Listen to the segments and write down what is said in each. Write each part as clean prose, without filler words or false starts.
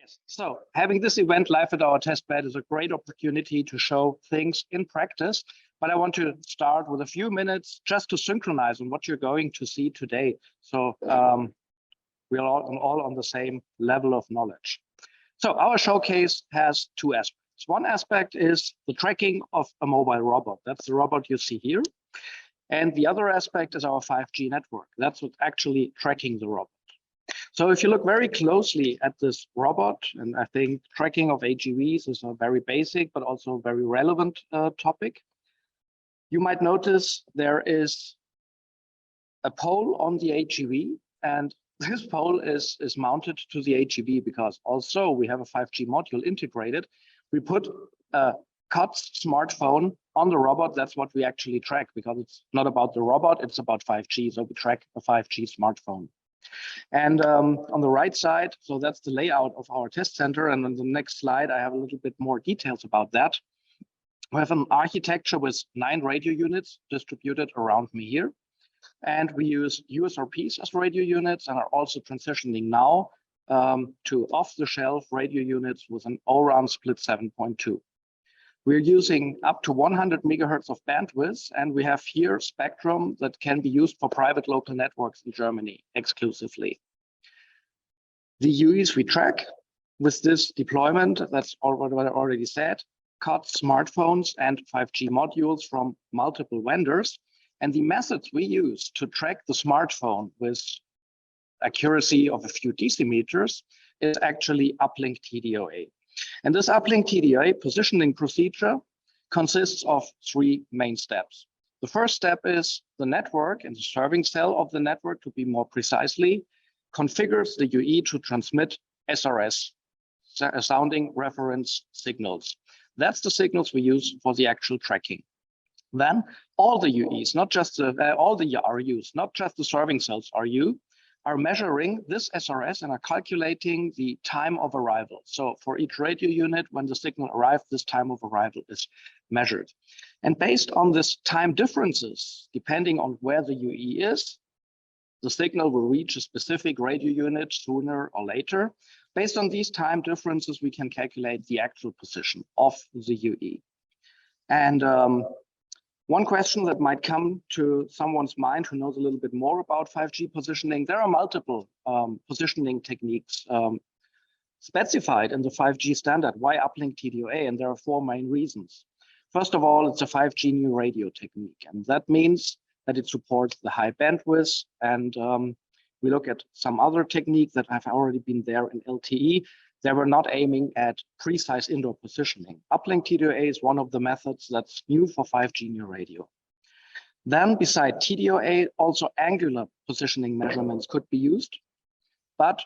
Yes, so having this event live at our testbed is a great opportunity to show things in practice, but I want to start with a few minutes just to synchronize on what you're going to see today. So we're all on the same level of knowledge. So our showcase has two aspects. One aspect is the tracking of a mobile robot. That's the robot you see here. And the other aspect is our 5G network. That's what's actually tracking the robot. So if you look very closely at this robot, and I think tracking of AGVs is a very basic, but also very relevant topic, you might notice there is a pole on the AGV, and this pole is mounted to the AGV because also we have a 5G module integrated. We put a COTS smartphone on the robot. That's what we actually track, because it's not about the robot, it's about 5G. So we track a 5G smartphone. And on the right side, so that's the layout of our test center. And on the next slide, I have a little bit more details about that. We have an architecture with 9 radio units distributed around me here. And we use USRPs as radio units and are also transitioning now to off-the-shelf radio units with an O-RAN split 7.2. We're using up to 100 megahertz of bandwidth, and we have here spectrum that can be used for private local networks in Germany exclusively. The UEs we track with this deployment, that's what I already said, COTS smartphones and 5G modules from multiple vendors. And the methods we use to track the smartphone with accuracy of a few decimeters is actually Uplink TDOA. And this Uplink TDOA positioning procedure consists of 3 main steps. The first step is the network and the serving cell of the network, to be more precisely, configures the UE to transmit SRS, sounding reference signals. That's the signals we use for the actual tracking. Then all the UEs, not just all the RUs, not just the serving cells RU, are measuring this SRS and are calculating the time of arrival. So for each radio unit, when the signal arrived, this time of arrival is measured. And based on this time differences, depending on where the UE is, the signal will reach a specific radio unit sooner or later. Based on these time differences, we can calculate the actual position of the UE. And one question that might come to someone's mind who knows a little bit more about 5G positioning, there are multiple positioning techniques specified in the 5G standard. Why Uplink TDOA? And there are 4 main reasons. First of all, it's a 5G new radio technique, and that means that it supports the high bandwidth. And we look at some other techniques that have already been there in LTE. They were not aiming at precise indoor positioning. Uplink TDOA is one of the methods that's new for 5G new radio. Then beside TDOA, also angular positioning measurements could be used. But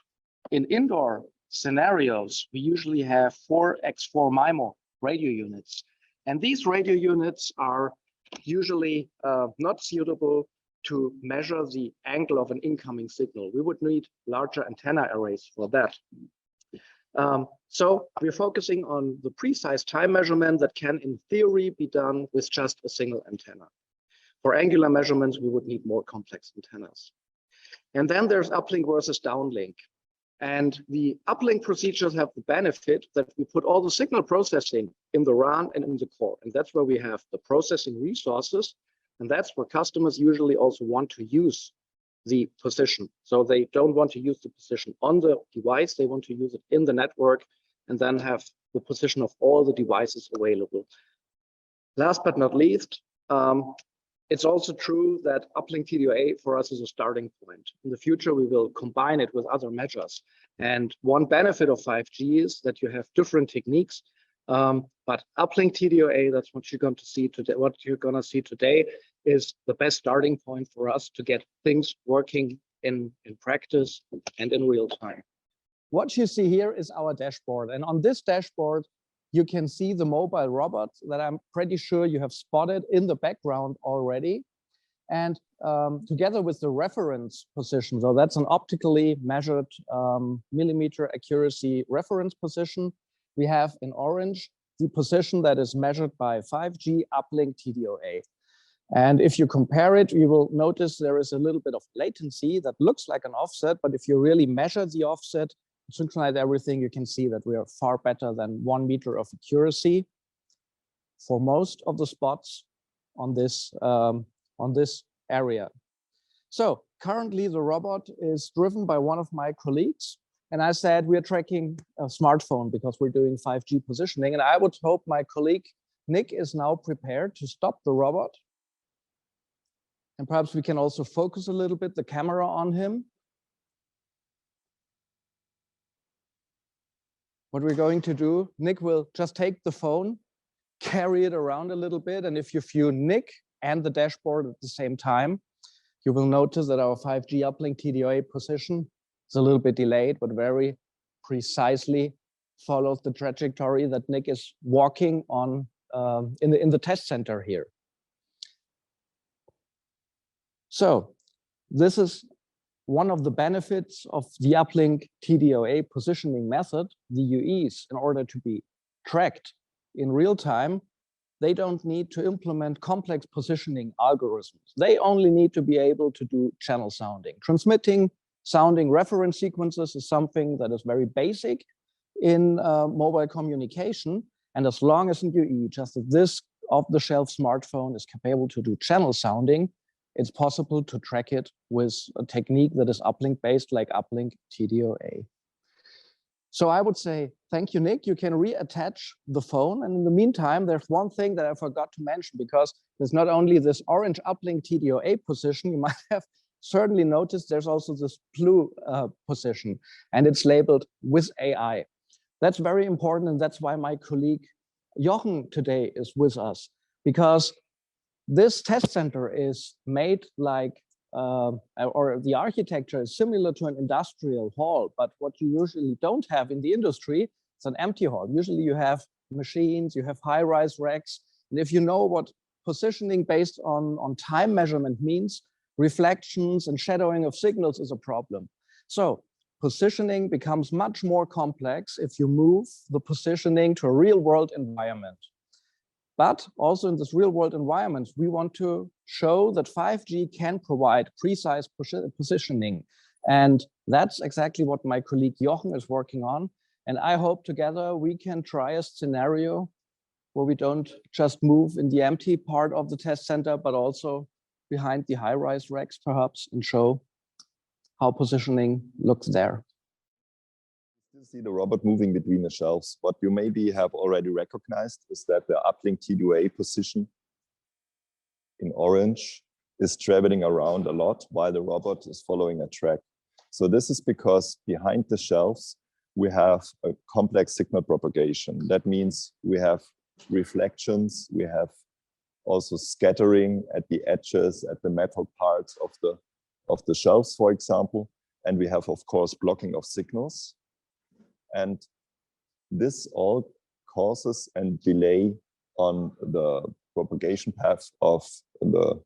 in indoor scenarios, we usually have 4x4 MIMO radio units. And these radio units are usually not suitable to measure the angle of an incoming signal. We would need larger antenna arrays for that. So we're focusing on the precise time measurement that can, in theory, be done with just a single antenna. For angular measurements, we would need more complex antennas. And then there's uplink versus downlink. And the uplink procedures have the benefit that we put all the signal processing in the RAN and in the core. And that's where we have the processing resources. And that's where customers usually also want to use the position. So they don't want to use the position on the device, they want to use it in the network and then have the position of all the devices available. Last but not least, it's also true that Uplink TDOA for us is a starting point. In the future, we will combine it with other measures. And one benefit of 5G is that you have different techniques, but Uplink TDOA, that's what you're going to see today. What you're going to see today is the best starting point for us to get things working in practice and in real time. What you see here is our dashboard. And on this dashboard, you can see the mobile robot that I'm pretty sure you have spotted in the background already. And together with the reference position, so that's an optically measured millimeter accuracy reference position, we have in orange the position that is measured by 5G Uplink TDOA. And if you compare it, you will notice there is a little bit of latency that looks like an offset, but if you really measure the offset, synchronize everything, you can see that we are far better than 1 meter of accuracy for most of the spots on this area. So currently the robot is driven by one of my colleagues. And I said, we're tracking a smartphone because we're doing 5G positioning. And I would hope my colleague Nick is now prepared to stop the robot. And perhaps we can also focus a little bit the camera on him. What we're going to do, Nick will just take the phone, carry it around a little bit. And if you view Nick and the dashboard at the same time, you will notice that our 5G Uplink TDOA position is a little bit delayed, but very precisely follows the trajectory that Nick is walking on in the test center here. So this is one of the benefits of the Uplink TDOA positioning method. The UEs, in order to be tracked in real time, they don't need to implement complex positioning algorithms. They only need to be able to do channel sounding. Transmitting sounding reference sequences is something that is very basic in mobile communication. And as long as an UE, just as this off-the-shelf smartphone is capable to do channel sounding, it's possible to track it with a technique that is uplink based, like Uplink TDOA. So I would say, thank you, Nick. You can reattach the phone. And in the meantime, there's one thing that I forgot to mention, because there's not only this orange Uplink TDOA position, you might have certainly noticed there's also this blue position, and it's labeled with AI. That's very important, and that's why my colleague Jochen today is with us, because this test center is made like, or the architecture is similar to an industrial hall, but what you usually don't have in the industry, it's an empty hall. Usually you have machines, you have high-rise racks, and if you know what positioning based on time measurement means, reflections and shadowing of signals is a problem. So positioning becomes much more complex if you move the positioning to a real-world environment. But also in this real-world environment, we want to show that 5G can provide precise positioning. And that's exactly what my colleague Jochen is working on. And I hope together we can try a scenario where we don't just move in the empty part of the test center, but also behind the high-rise racks perhaps, and show how positioning looks there. You see the robot moving between the shelves. What you maybe have already recognized is that the Uplink TDOA position in orange is traveling around a lot while the robot is following a track. So this is because behind the shelves, we have a complex signal propagation. That means we have reflections, we have also scattering at the edges, at the metal parts of the shelves, for example. And we have, of course, blocking of signals. And this all causes a delay on the propagation path of the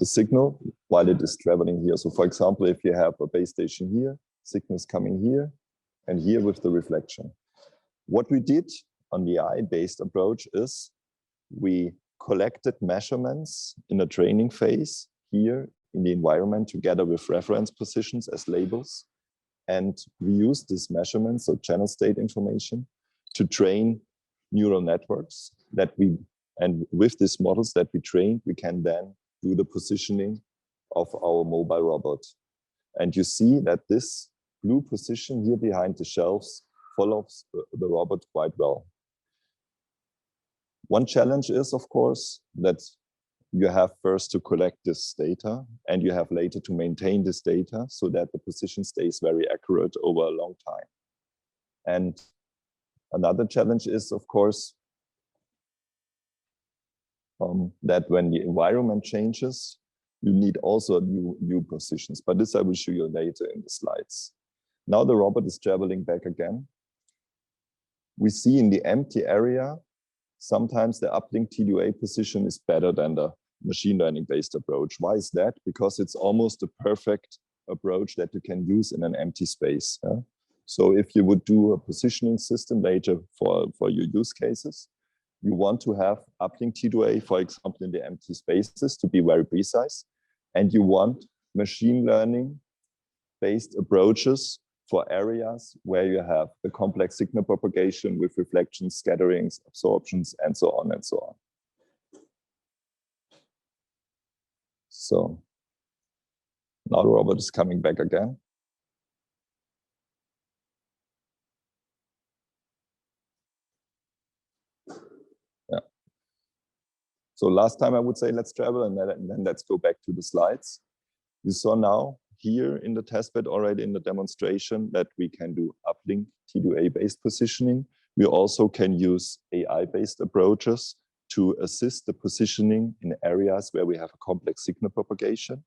signal while it is traveling here. So for example, if you have a base station here, signals coming here and here with the reflection. What we did on the AI-based approach is we collected measurements in a training phase here in the environment together with reference positions as labels. And we use these measurements, so channel state information, to train neural networks that and with these models that we trained, we can then do the positioning of our mobile robot. And you see that this blue position here behind the shelves follows the robot quite well. One challenge is, of course, that you have first to collect this data and you have later to maintain this data so that the position stays very accurate over a long time. And another challenge is, of course, that when the environment changes, you need also new positions. But this I will show you later in the slides. Now the robot is traveling back again. We see in the empty area, sometimes the Uplink TDOA position is better than the machine learning based approach. Why is that? Because it's almost a perfect approach that you can use in an empty space. So if you would do a positioning system later for your use cases, you want to have Uplink TDOA, for example, in the empty spaces to be very precise. And you want machine learning based approaches for areas where you have the complex signal propagation with reflections, scatterings, absorptions, and so on and so on. So now the robot is coming back again. Yeah. So last time I would say let's travel, and then let's go back to the slides. You saw now here in the testbed already in the demonstration that we can do uplink TDOA-based positioning. We also can use AI-based approaches to assist the positioning in areas where we have a complex signal propagation.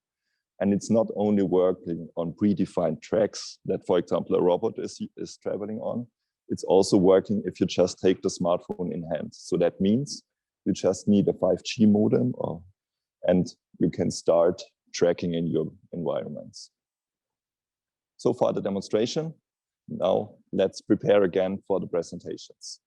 And it's not only working on predefined tracks that, for example, a robot is traveling on. It's also working if you just take the smartphone in hand. So that means you just need a 5G modem and you can start tracking in your environments. So far the demonstration. Now let's prepare again for the presentations.